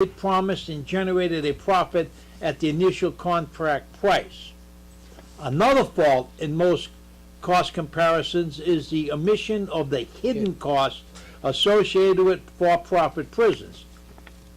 it promised and generated a profit at the initial contract price. Another fault in most cost comparisons is the omission of the hidden costs associated with for-profit prisons.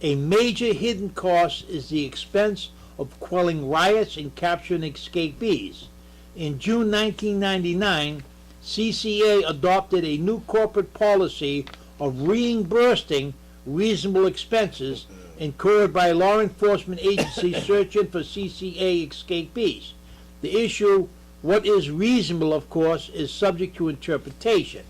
A major hidden cost is the expense of quelling riots and capturing escapees. In June 1999, CCA adopted a new corporate policy of reimbursing reasonable expenses incurred by law enforcement agencies searching for CCA escapees. The issue, what is reasonable, of course, is subject to interpretation.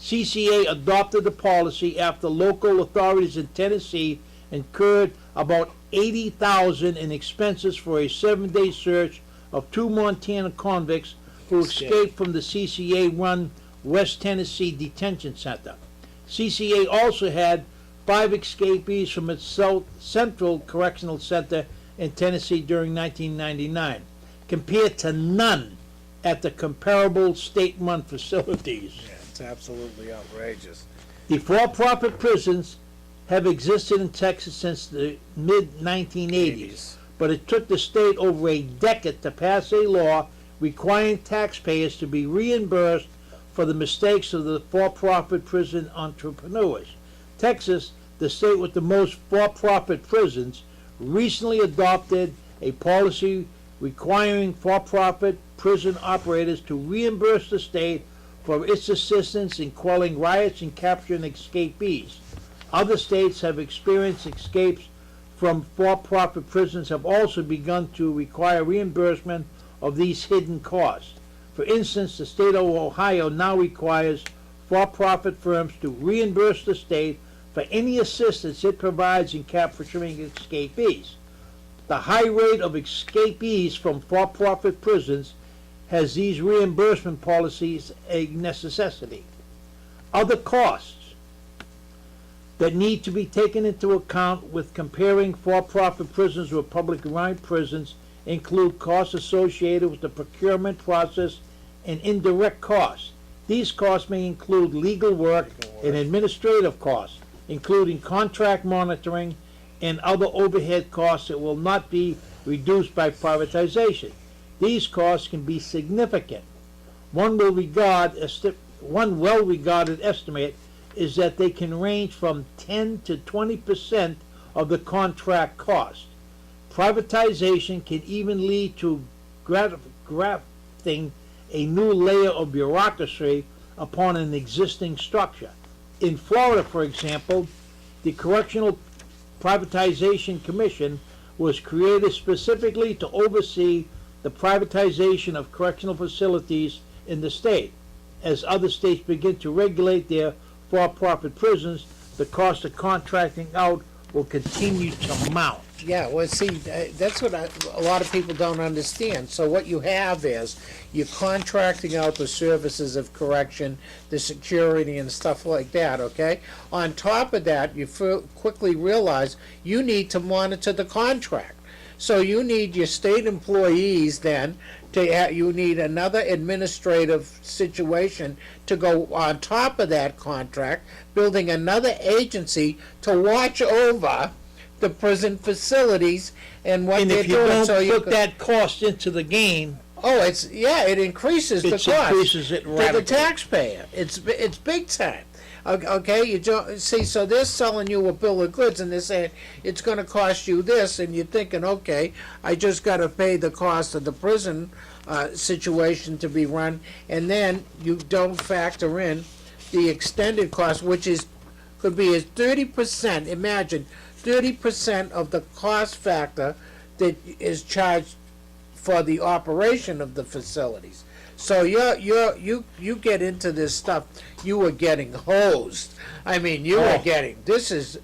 CCA adopted the policy after local authorities in Tennessee incurred about $80,000 in expenses for a 7-day search of 2 Montana convicts who escaped from the CCA-run West Tennessee Detention Center. CCA also had 5 escapees from its Central Correctional Center in Tennessee during 1999, compared to none at the comparable state-run facilities. Yeah, it's absolutely outrageous. The for-profit prisons have existed in Texas since the mid-1980s, but it took the state over a decade to pass a law requiring taxpayers to be reimbursed for the mistakes of the for-profit prison entrepreneurs. Texas, the state with the most for-profit prisons, recently adopted a policy requiring for-profit prison operators to reimburse the state for its assistance in quelling riots and capturing escapees. Other states have experienced escapes from for-profit prisons have also begun to require reimbursement of these hidden costs. For instance, the state of Ohio now requires for-profit firms to reimburse the state for any assistance it provides in capturing escapees. The high rate of escapees from for-profit prisons has these reimbursement policies a necessity. Other costs that need to be taken into account with comparing for-profit prisons with public-run prisons include costs associated with the procurement process and indirect costs. These costs may include legal work and administrative costs, including contract monitoring and other overhead costs that will not be reduced by privatization. These costs can be significant. One well-regarded estimate is that they can range from 10 to 20% of the contract cost. Privatization can even lead to grafting a new layer of bureaucracy upon an existing structure. In Florida, for example, the Correctional Privatization Commission was created specifically to oversee the privatization of correctional facilities in the state. As other states begin to regulate their for-profit prisons, the cost of contracting out will continue to mount. Yeah, well, see, that's what a lot of people don't understand. So what you have is you're contracting out the services of correction, the security and stuff like that, okay? On top of that, you quickly realize you need to monitor the contract. So you need your state employees then you need another administrative situation to go on top of that contract, building another agency to watch over the prison facilities and what they're doing. And if you don't put that cost into the game, it increases the cost. It increases it radically to the taxpayer. It's big time. Okay, you don't see. So they're selling you a bill of goods, and they're saying it's going to cost you this, and you're thinking, okay, I just got to pay the cost of the prison situation to be run, and then you don't factor in the extended cost, which could be as 30%. Imagine 30% of the cost factor that is charged for the operation of the facilities. So you get into this stuff, you are getting hosed. I mean, you are getting this is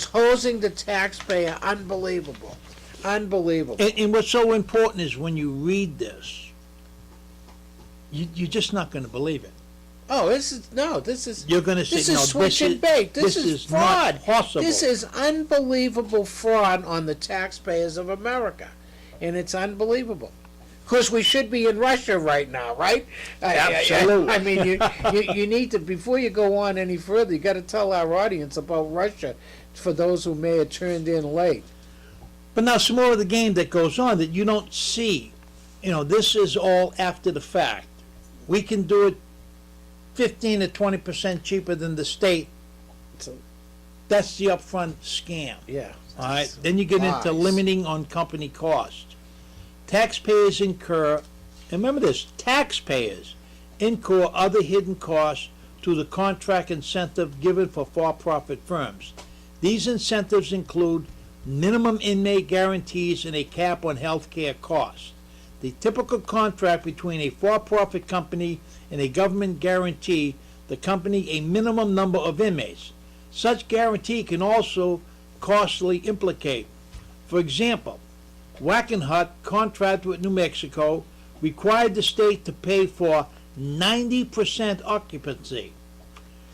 hosing the taxpayer. Unbelievable. And what's so important is when you read this, you're just not going to believe it. Oh, this is you're going to say, this is switch and bake. This is fraud. Not possible. This is unbelievable fraud on the taxpayers of America, and it's unbelievable. Of course, we should be in Russia right now, right? Absolutely. I mean, you need to, before you go on any further, you got to tell our audience about Russia for those who may have turned in late. But now some more of the game that goes on that you don't see. You know, this is all after the fact. We can do it 15 to 20% cheaper than the state. So, That's the upfront scam. yeah. All right. Then you get into Lies. limiting on company cost. Taxpayers incur, and remember this, taxpayers incur other hidden costs to the contract incentive given for for-profit firms. These incentives include minimum inmate guarantees and a cap on health care costs. The typical contract between a for-profit company and a government guarantee the company a minimum number of inmates. Such guarantee can also costly implicate. For example, Wackenhut contract with New Mexico required the state to pay for 90% occupancy,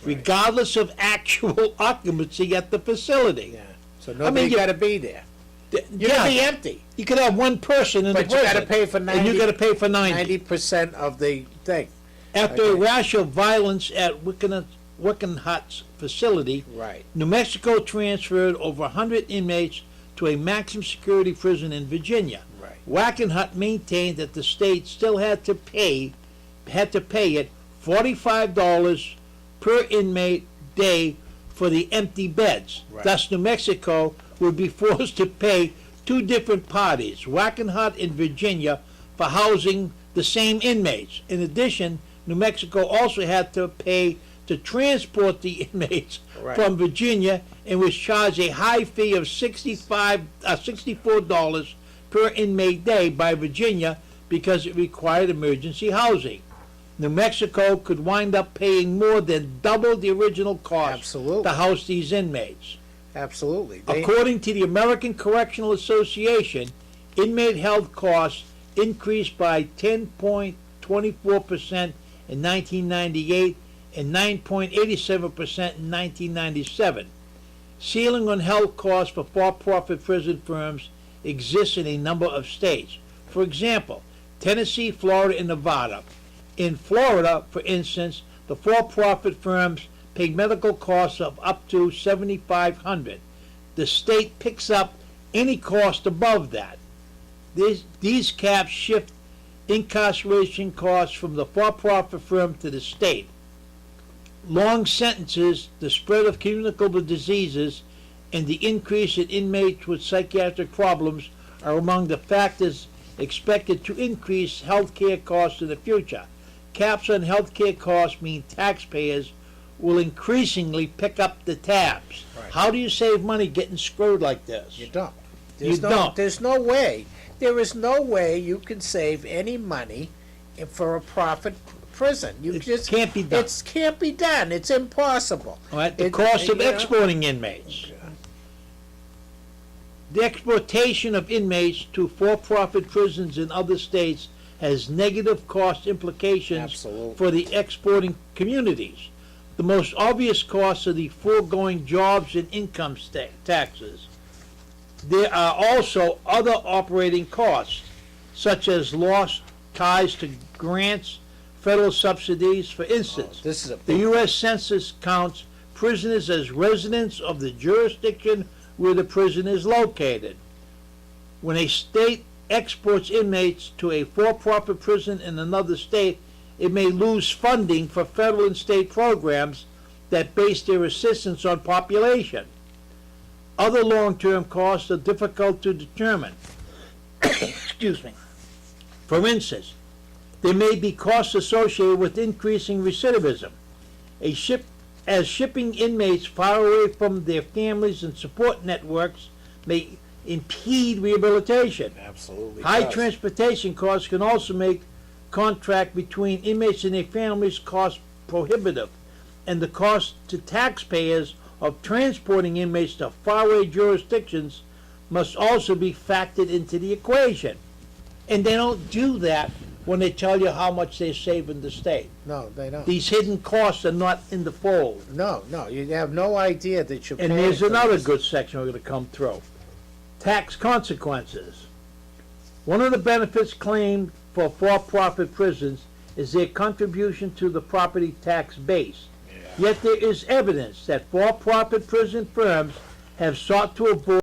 regardless of actual occupancy at the facility. Yeah. So nobody you- got to be there. You're Yeah, gonna be empty, you could have one person in but the you prison, got to pay for and you got to pay for 90. 90% of the thing. After a Okay. rash of violence at Wackenhut's facility, Right. New Mexico transferred over 100 inmates to a maximum security prison in Virginia. Right. Wackenhut maintained that the state still had to pay it $45 per inmate day for the empty beds. Right. Thus, New Mexico would be forced to pay two different parties, Wackenhut and Virginia, for housing the same inmates. In addition, New Mexico also had to pay to transport the inmates Right. from Virginia and was charged a high fee of $64 per inmate day by Virginia because it required emergency housing. New Mexico could wind up paying more than double the original cost Absolutely. to house these inmates. Absolutely. According to the American Correctional Association, inmate health costs increased by 10.24% in 1998 and 9.87% in 1997. Ceiling on health costs for for-profit prison firms exists in a number of states. For example, Tennessee, Florida, and Nevada. In Florida, for instance, the for-profit firms pay medical costs of up to $7,500. The state picks up any cost above that. These caps shift incarceration costs from the for-profit firm to the state. Long sentences, the spread of communicable diseases, and the increase in inmates with psychiatric problems are among the factors expected to increase health care costs in the future. Caps on health care costs mean taxpayers will increasingly pick up the tabs. Right. How do you save money getting screwed like this? You don't. You don't. There's no way. There is no way you can save any money for a profit prison. You It just can't be done. It can't be done. It's impossible. All right, the It- cost of you know, exporting inmates. The exportation of inmates to for-profit prisons in other states has negative cost implications Absolutely. for the exporting communities. The most obvious costs are the foregoing jobs and income taxes. There are also other operating costs, such as lost ties to grants, federal subsidies. For instance, This is a the big U.S. Census counts prisoners as residents of the jurisdiction where the prison is located. When a state exports inmates to a for-profit prison in another state, it may lose funding for federal and state programs that base their assistance on population. Other long-term costs are difficult to determine. Excuse me. For instance, there may be costs associated with increasing recidivism. As shipping inmates far away from their families and support networks may impede rehabilitation. absolutely High does. transportation costs can also make contract between inmates and their families cost prohibitive, and the cost to taxpayers of transporting inmates to faraway jurisdictions must also be factored into the equation. And they don't do that when they tell you how much they're saving the state. No, they don't. These hidden costs are not in the fold. No, you have no idea that you're And paying there's for another this. good section we're going to come through. Tax consequences. One of the benefits claimed for for-profit prisons is their contribution to the property tax base. Yet there is evidence that for-profit prison firms have sought to avoid